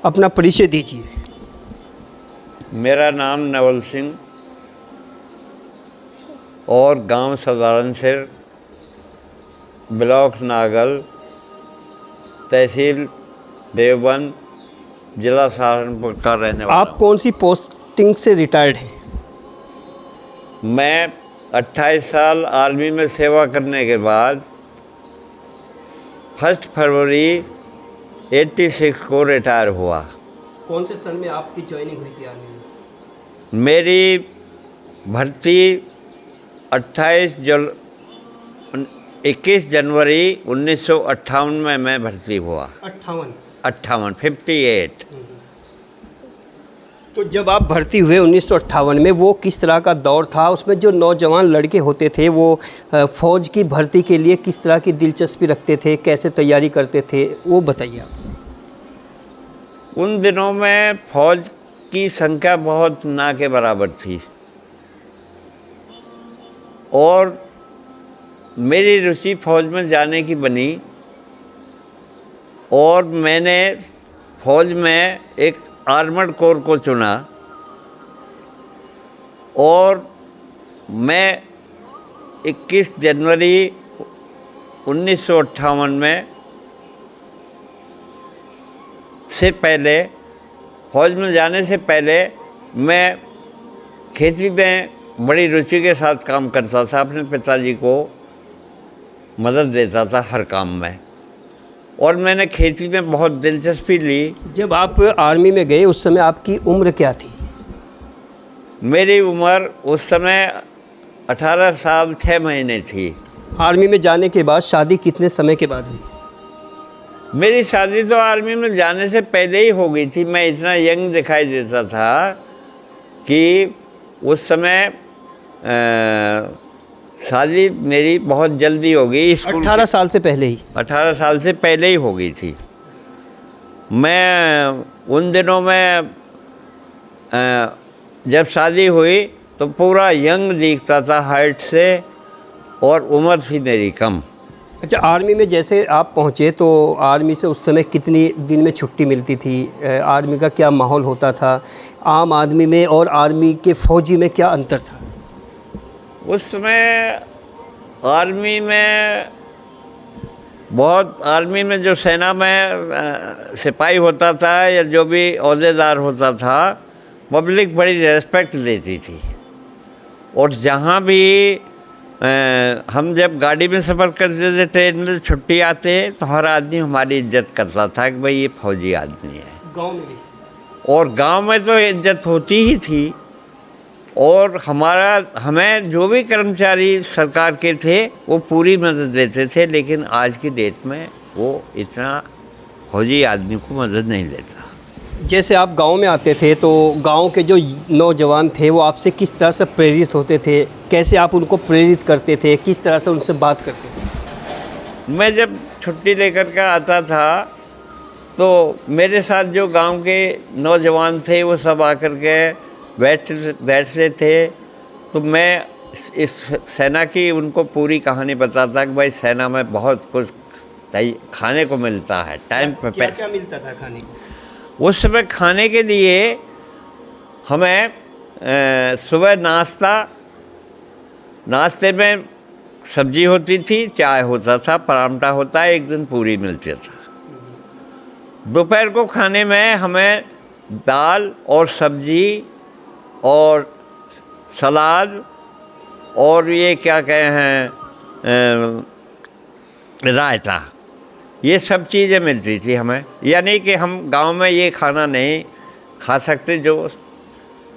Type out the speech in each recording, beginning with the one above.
अपना परिचय दीजिए। मेरा नाम नवल सिंह और गांव साधारण सिर, ब्लॉक नागल, तहसील देवबंद, जिला सहारनपुर का रहने वाला आप कौन सी पोस्टिंग से रिटायर्ड हैं? मैं 28 साल आर्मी में सेवा करने के बाद 1 फरवरी 86 को रिटायर हुआ। कौन से सन में आपकी ज्वाइनिंग हुई थी आर्मी में? मेरी भर्ती 21 जनवरी 1958 में मैं भर्ती हुआ। 58। तो जब आप भर्ती हुए 1958 में, वो किस तरह का दौर था? उसमें जो नौजवान लड़के होते थे वो फ़ौज की भर्ती के लिए किस तरह की दिलचस्पी रखते थे, कैसे तैयारी करते थे, वो बताइए आप। उन दिनों में फ़ौज की संख्या बहुत ना के बराबर थी और मेरी रुचि फ़ौज में जाने की बनी और मैंने फ़ौज में एक आर्मर्ड कोर को चुना और मैं 21 जनवरी 1958 में से पहले, फ़ौज में जाने से पहले मैं खेती में बड़ी रुचि के साथ काम करता था। अपने पिताजी को मदद देता था हर काम में और मैंने खेती में बहुत दिलचस्पी ली। जब आप आर्मी में गए उस समय आपकी उम्र क्या थी? मेरी उम्र उस समय 18 साल 6 महीने थी। आर्मी में जाने के बाद शादी कितने समय के बाद हुई? मेरी शादी तो आर्मी में जाने से पहले ही हो गई थी। मैं इतना यंग दिखाई देता था कि उस समय शादी मेरी बहुत जल्दी हो गई। 18 साल से पहले ही? 18 साल से पहले ही हो गई थी। मैं उन दिनों में जब शादी हुई तो पूरा यंग दिखता था हाइट से और उम्र थी मेरी कम। अच्छा, आर्मी में जैसे आप पहुँचे तो आर्मी से उस समय कितनी दिन में छुट्टी मिलती थी? आर्मी का क्या माहौल होता था? आम आदमी में और आर्मी के फ़ौजी में क्या अंतर था? उस समय आर्मी में आर्मी में जो सेना में सिपाही होता था या जो भी ओहदेदार होता था, पब्लिक बड़ी रेस्पेक्ट देती थी और जहाँ भी हम जब गाड़ी में सफ़र करते थे, ट्रेन में छुट्टी आते तो हर आदमी हमारी इज्जत करता था कि भाई ये फौजी आदमी है। गांव में भी? और गांव में तो इज्जत होती ही थी और हमें जो भी कर्मचारी सरकार के थे वो पूरी मदद देते थे, लेकिन आज की डेट में वो इतना फौजी आदमी को मदद नहीं देता। जैसे आप गांव में आते थे तो गांव के जो नौजवान थे वो आपसे किस तरह से प्रेरित होते थे? कैसे आप उनको प्रेरित करते थे? किस तरह से उनसे बात करते थे? मैं जब छुट्टी लेकर के आता था तो मेरे साथ जो गांव के नौजवान थे वो सब आकर के बैठते थे तो मैं इस सेना की उनको पूरी कहानी बताता कि भाई सेना में बहुत कुछ खाने को मिलता है। टाइम पे क्या मिलता था खाने को? उस समय खाने के लिए हमें सुबह नाश्ते में सब्जी होती थी, चाय होता था, पराठा होता है, एक दिन पूरी मिलती था। दोपहर को खाने में हमें दाल और सब्जी और सलाद और ये क्या कहे हैं रायता, ये सब चीज़ें मिलती थी हमें। यानी कि हम गांव में ये खाना नहीं खा सकते जो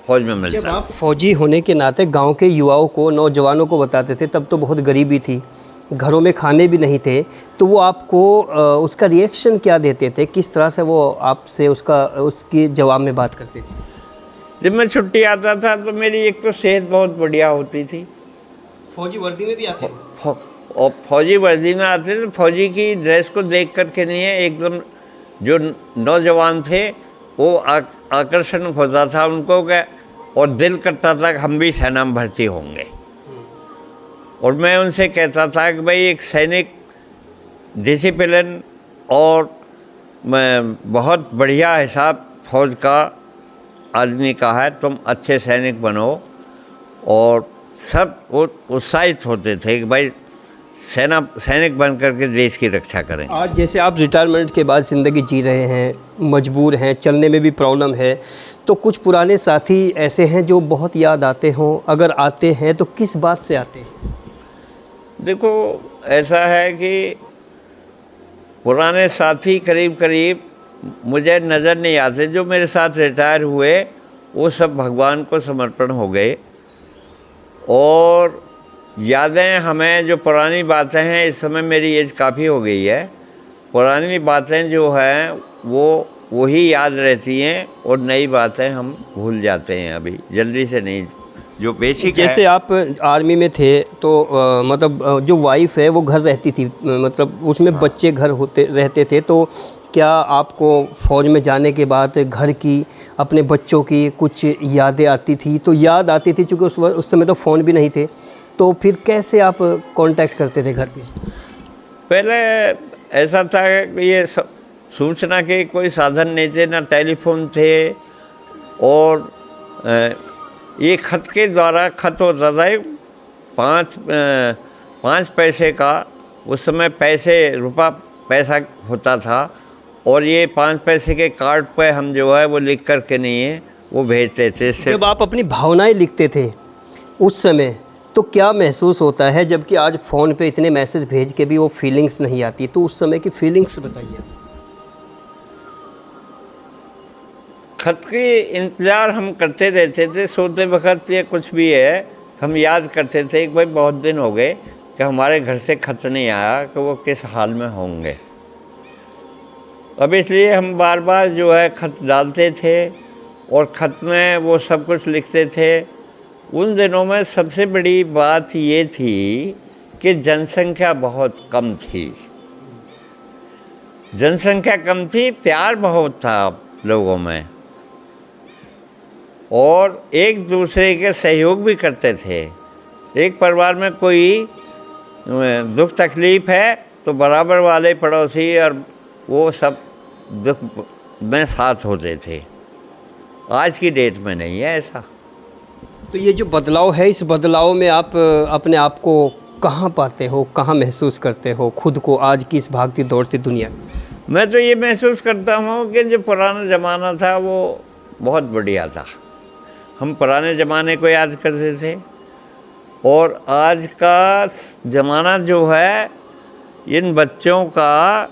फौज में मिलता। जब आप फौजी होने के नाते गांव के युवाओं को, नौजवानों को बताते थे, तब तो बहुत गरीबी थी, घरों में खाने भी नहीं थे, तो वो आपको उसका रिएक्शन क्या देते थे? किस तरह से वो आपसे उसके जवाब में बात करते थे? जब मैं छुट्टी आता था तो मेरी एक तो सेहत बहुत बढ़िया होती थी। फौजी वर्दी में भी आते थे? और फौजी वर्दी में आते थे, फौजी की ड्रेस को देख कर के नहीं है, एकदम जो नौजवान थे वो आकर्षण होता था उनको क्या, और दिल करता था कि हम भी सेना में भर्ती होंगे। और मैं उनसे कहता था कि भाई एक सैनिक डिसिप्लिन और मैं बहुत बढ़िया हिसाब फौज का आदमी का है, तुम अच्छे सैनिक बनो, और सब उत्साहित होते थे कि भाई सैनिक बन करके देश की रक्षा करें। आज जैसे आप रिटायरमेंट के बाद ज़िंदगी जी रहे हैं, मजबूर हैं, चलने में भी प्रॉब्लम है, तो कुछ पुराने साथी ऐसे हैं जो बहुत याद आते हों? अगर आते हैं तो किस बात से आते हैं? देखो, ऐसा है कि पुराने साथी करीब करीब मुझे नज़र नहीं आते। जो मेरे साथ रिटायर हुए वो सब भगवान को समर्पण हो गए, और यादें हमें जो पुरानी बातें हैं, इस समय मेरी एज काफ़ी हो गई है, पुरानी बातें जो हैं वो वही याद रहती हैं, और नई बातें हम भूल जाते हैं अभी जल्दी से नहीं। जो बेसिक जैसे आप आर्मी में थे तो मतलब जो वाइफ है वो घर रहती थी, मतलब उसमें बच्चे घर रहते थे, तो क्या आपको फ़ौज में जाने के बाद घर की, अपने बच्चों की कुछ यादें आती थी? तो याद आती थी क्योंकि उस समय तो फ़ोन भी नहीं थे, तो फिर कैसे आप कांटेक्ट करते थे घर पे? पहले ऐसा था कि ये सूचना के कोई साधन नहीं थे, ना टेलीफोन थे, और ये खत के द्वारा खत होता था, 5 पैसे का उस समय पैसा होता था, और ये 5 पैसे के कार्ड पे हम जो है वो लिख कर के नहीं है वो भेजते थे। जब आप अपनी भावनाएं लिखते थे उस समय तो क्या महसूस होता है, जबकि आज फ़ोन पे इतने मैसेज भेज के भी वो फीलिंग्स नहीं आती, तो उस समय की फीलिंग्स बताइए। खत के इंतज़ार हम करते रहते थे, सोते वक्त या कुछ भी है, हम याद करते थे कि भाई बहुत दिन हो गए कि हमारे घर से खत नहीं आया, कि वो किस हाल में होंगे। अब इसलिए हम बार बार जो है खत डालते थे, और खत में वो सब कुछ लिखते थे। उन दिनों में सबसे बड़ी बात ये थी कि जनसंख्या बहुत कम थी, जनसंख्या कम थी, प्यार बहुत था लोगों में, और एक दूसरे के सहयोग भी करते थे। एक परिवार में कोई दुख तकलीफ़ है तो बराबर वाले पड़ोसी और वो सब दुख में साथ होते थे। आज की डेट में नहीं है ऐसा। तो ये जो बदलाव है, इस बदलाव में आप अपने आप को कहाँ पाते हो, कहाँ महसूस करते हो खुद को आज की इस भागती दौड़ती दुनिया में? मैं तो ये महसूस करता हूँ कि जो पुराना ज़माना था वो बहुत बढ़िया था। हम पुराने ज़माने को याद करते थे, और आज का ज़माना जो है, इन बच्चों का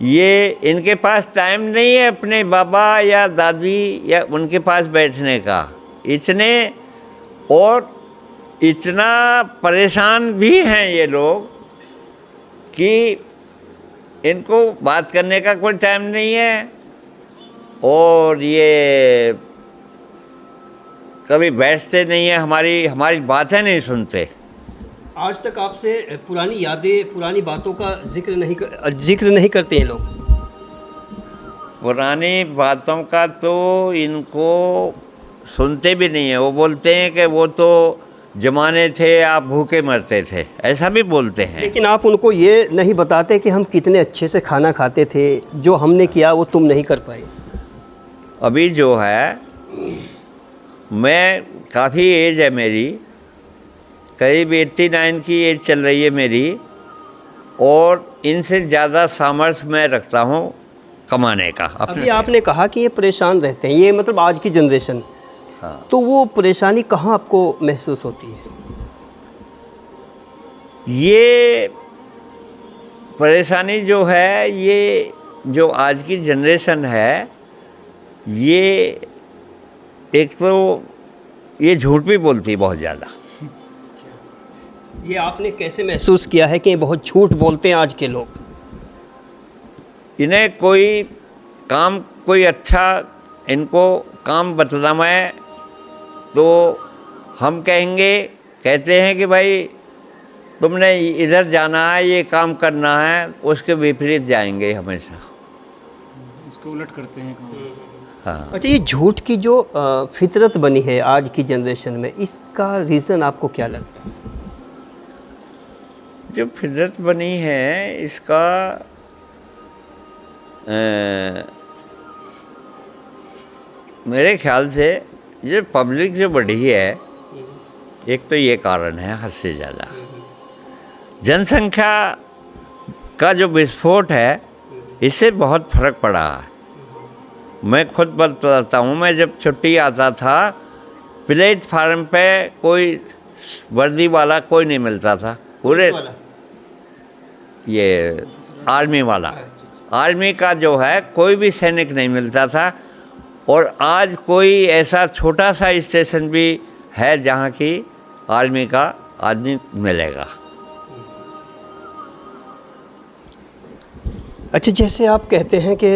ये इनके पास टाइम नहीं है अपने बाबा या दादी या उनके पास बैठने का, इतना परेशान भी हैं ये लोग कि इनको बात करने का कोई टाइम नहीं है, और ये कभी बैठते नहीं है, हमारी बातें नहीं सुनते। आज तक आपसे पुरानी यादें, पुरानी बातों का जिक्र नहीं करते हैं लोग। पुरानी बातों का तो इनको सुनते भी नहीं है। वो बोलते हैं कि वो तो जमाने थे आप भूखे मरते थे, ऐसा भी बोलते हैं। लेकिन आप उनको ये नहीं बताते कि हम कितने अच्छे से खाना खाते थे, जो हमने किया वो तुम नहीं कर पाए। अभी जो है, मैं काफ़ी एज है मेरी, करीब 89 की एज चल रही है मेरी, और इनसे ज़्यादा सामर्थ्य मैं रखता हूँ कमाने का। अभी आपने कहा कि ये परेशान रहते हैं, ये मतलब आज की जनरेशन, हाँ। तो वो परेशानी कहाँ आपको महसूस होती है? ये परेशानी जो है, ये जो आज की जनरेशन है, ये एक तो ये झूठ भी बोलती है बहुत ज़्यादा। ये आपने कैसे महसूस किया है कि ये बहुत झूठ बोलते हैं आज के लोग? इन्हें कोई अच्छा इनको काम बतलाए तो हम कहते हैं कि भाई तुमने इधर जाना है, ये काम करना है, उसके विपरीत जाएंगे हमेशा, उसके उलट करते हैं काम। हाँ। अच्छा, ये झूठ की जो फितरत बनी है आज की जनरेशन में, इसका रीज़न आपको क्या लगता है? जो फितरत बनी है, इसका मेरे ख्याल से ये पब्लिक जो बढ़ी है, एक तो ये कारण है हद से ज़्यादा। जनसंख्या का जो विस्फोट है, इससे बहुत फर्क पड़ा है। मैं खुद बताता हूँ, मैं जब छुट्टी आता था, प्लेटफार्म पे कोई वर्दी वाला कोई नहीं मिलता था, पूरे ये आर्मी वाला, आर्मी का जो है कोई भी सैनिक नहीं मिलता था। और आज कोई ऐसा छोटा सा स्टेशन भी है जहाँ की आर्मी का आदमी मिलेगा। अच्छा, जैसे आप कहते हैं कि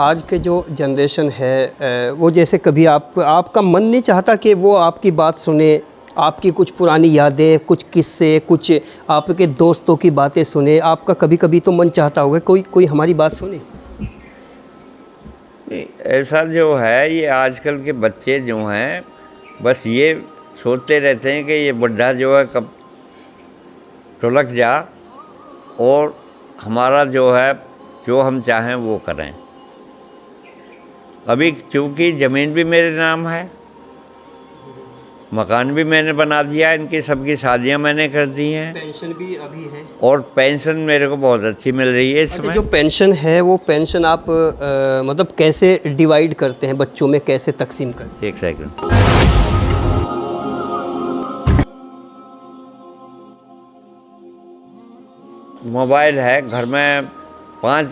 आज के जो जनरेशन है वो जैसे कभी आपका मन नहीं चाहता कि वो आपकी बात सुने, आपकी कुछ पुरानी यादें, कुछ किस्से, कुछ आपके दोस्तों की बातें सुने। आपका कभी कभी तो मन चाहता होगा कोई हमारी बात सुने। ऐसा जो है, ये आजकल के बच्चे जो हैं बस ये सोचते रहते हैं कि ये बुढ़ा जो है कब टुलक जा और हमारा जो है जो हम चाहें वो करें। अभी चूँकि ज़मीन भी मेरे नाम है, मकान भी मैंने बना दिया, इनकी सबकी शादियां मैंने कर दी हैं, पेंशन भी अभी है, और पेंशन मेरे को बहुत अच्छी मिल रही है इस समय। जो पेंशन है वो पेंशन आप मतलब कैसे डिवाइड करते हैं, बच्चों में कैसे तकसीम करते हैं? एक सेकंड। मोबाइल है घर में, 5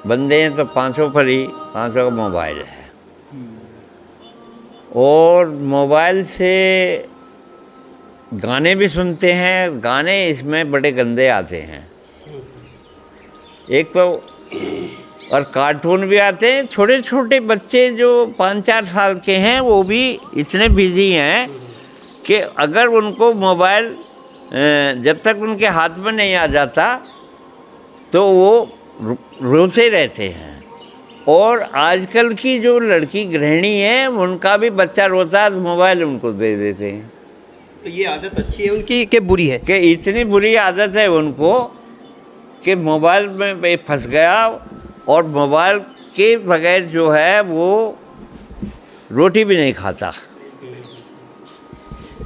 बंदे हैं तो 500 पर ही 500 का मोबाइल है। और मोबाइल से गाने भी सुनते हैं, गाने इसमें बड़े गंदे आते हैं एक तो, और कार्टून भी आते हैं। छोटे छोटे बच्चे जो 5-4 साल के हैं वो भी इतने बिजी हैं कि अगर उनको मोबाइल जब तक उनके हाथ में नहीं आ जाता तो वो रोते रहते हैं। और आजकल की जो लड़की गृहिणी है उनका भी बच्चा रोता है तो मोबाइल उनको दे देते हैं। तो ये आदत अच्छी है उनकी कि बुरी है? कि इतनी बुरी आदत है उनको कि मोबाइल में फंस गया, और मोबाइल के बगैर जो है वो रोटी भी नहीं खाता।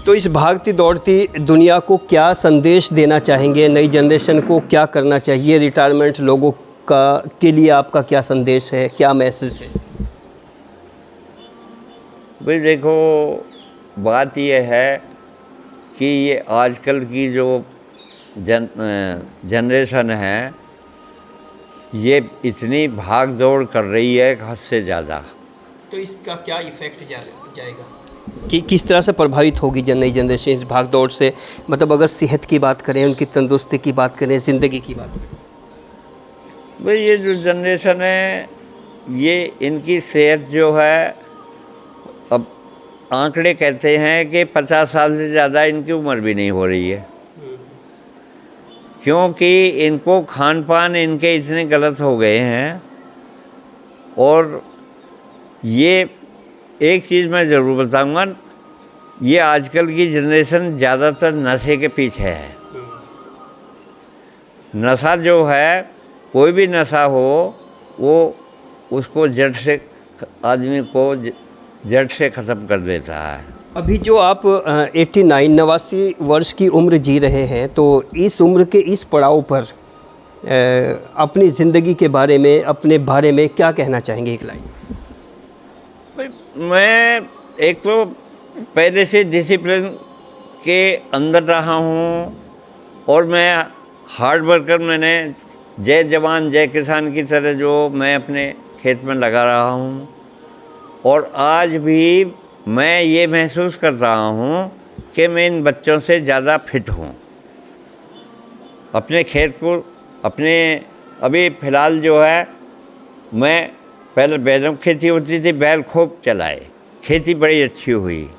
तो इस भागती दौड़ती दुनिया को क्या संदेश देना चाहेंगे? नई जनरेशन को क्या करना चाहिए? रिटायरमेंट लोगों का के लिए आपका क्या संदेश है, क्या मैसेज है? भाई देखो, बात यह है कि ये आजकल की जो जनरेशन है ये इतनी भाग दौड़ कर रही है हद से ज़्यादा। तो इसका क्या इफ़ेक्ट जाएगा कि किस तरह से प्रभावित होगी नई जनरेशन इस भाग दौड़ से? मतलब अगर सेहत की बात करें, उनकी तंदुरुस्ती की बात करें, ज़िंदगी की बात करें। भाई ये जो जनरेशन है ये इनकी सेहत जो है, अब आंकड़े कहते हैं कि 50 साल से ज़्यादा इनकी उम्र भी नहीं हो रही है, क्योंकि इनको खान पान इनके इतने गलत हो गए हैं। और ये एक चीज़ मैं ज़रूर बताऊंगा, ये आजकल की जनरेशन ज़्यादातर नशे के पीछे है। नशा जो है, कोई भी नशा हो वो उसको जड़ से, आदमी को जड़ से ख़त्म कर देता है। अभी जो आप 89 वर्ष की उम्र जी रहे हैं, तो इस उम्र के इस पड़ाव पर अपनी ज़िंदगी के बारे में, अपने बारे में क्या कहना चाहेंगे? एक लाइन। मैं एक तो पहले से डिसिप्लिन के अंदर रहा हूँ, और मैं हार्ड वर्कर, मैंने जय जवान जय किसान की तरह जो मैं अपने खेत में लगा रहा हूँ। और आज भी मैं ये महसूस कर रहा हूँ कि मैं इन बच्चों से ज़्यादा फिट हूँ। अपने खेत को, अपने अभी फ़िलहाल जो है, मैं पहले बैलों की खेती होती थी, बैल खूब चलाए, खेती बड़ी अच्छी हुई।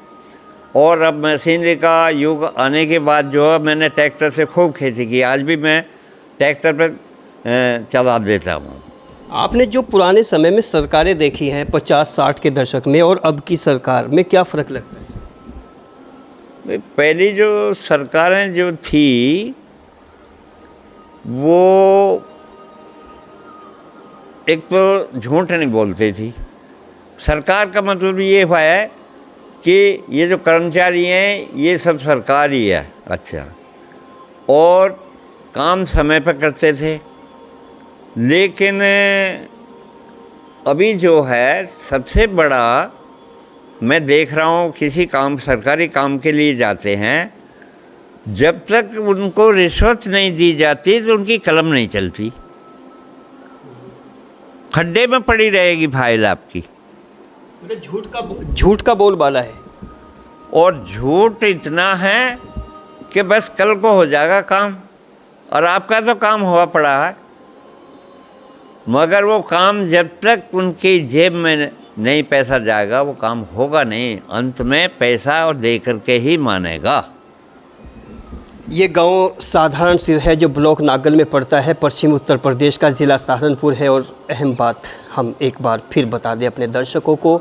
और अब मशीनरी का युग आने के बाद जो है मैंने ट्रैक्टर से खूब खेती की। आज भी मैं ट्रैक्टर पर चला देता हूँ। आपने जो पुराने समय में सरकारें देखी हैं 50-60 के दशक में, और अब की सरकार में क्या फ़र्क लगता है? पहली जो सरकारें जो थी वो एक तो झूठ नहीं बोलती थी। सरकार का मतलब ये हुआ है कि ये जो कर्मचारी हैं ये सब सरकारी है। अच्छा, और काम समय पर करते थे। लेकिन अभी जो है सबसे बड़ा मैं देख रहा हूँ, किसी काम सरकारी काम के लिए जाते हैं, जब तक उनको रिश्वत नहीं दी जाती तो उनकी कलम नहीं चलती, खड्डे में पड़ी रहेगी फाइल आपकी। मतलब झूठ का बोलबाला है। और झूठ इतना है कि बस कल को हो जाएगा काम, और आपका तो काम हुआ पड़ा है, मगर वो काम जब तक उनकी जेब में नहीं पैसा जाएगा वो काम होगा नहीं। अंत में पैसा और दे करके ही मानेगा। ये गांव साधारण सिर है जो ब्लॉक नागल में पड़ता है, पश्चिमी उत्तर प्रदेश का ज़िला सहारनपुर है। और अहम बात हम एक बार फिर बता दें अपने दर्शकों को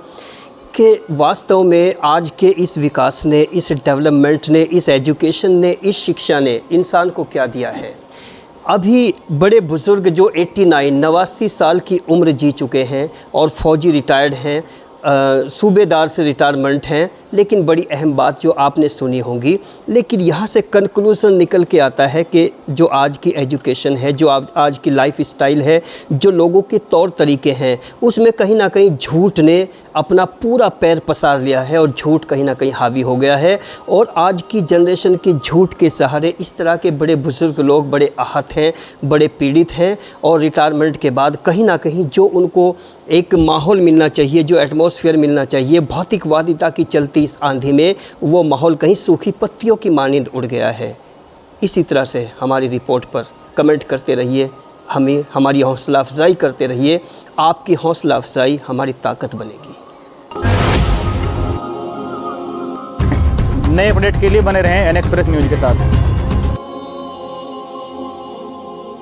कि वास्तव में आज के इस विकास ने, इस डेवलपमेंट ने, इस एजुकेशन ने, इस शिक्षा ने इंसान को क्या दिया है। अभी बड़े बुज़ुर्ग जो 89 साल की उम्र जी चुके हैं और फ़ौजी रिटायर्ड हैं, सूबेदार से रिटायरमेंट हैं, लेकिन बड़ी अहम बात जो आपने सुनी होंगी। लेकिन यहाँ से कंक्लूज़न निकल के आता है कि जो आज की एजुकेशन है, जो आज की लाइफ स्टाइल है, जो लोगों के तौर तरीके हैं, उसमें कहीं ना कहीं झूठ ने अपना पूरा पैर पसार लिया है और झूठ कहीं ना कहीं हावी हो गया है। और आज की जनरेशन के झूठ के सहारे इस तरह के बड़े बुज़ुर्ग लोग बड़े आहत हैं, बड़े पीड़ित हैं। और रिटायरमेंट के बाद कहीं ना कहीं जो उनको एक माहौल मिलना चाहिए, जो एटमॉस्फेयर मिलना चाहिए भौतिकवादिता की चलती इस आंधी में, वो माहौल कहीं सूखी पत्तियों की मानिंद उड़ गया है। इसी तरह से हमारी रिपोर्ट पर कमेंट करते रहिए, हमारी हौसला अफजाई करते रहिए। आपकी हौसला अफजाई हमारी ताकत बनेगी। नए अपडेट के लिए बने रहें एन एक्सप्रेस न्यूज़ के साथ।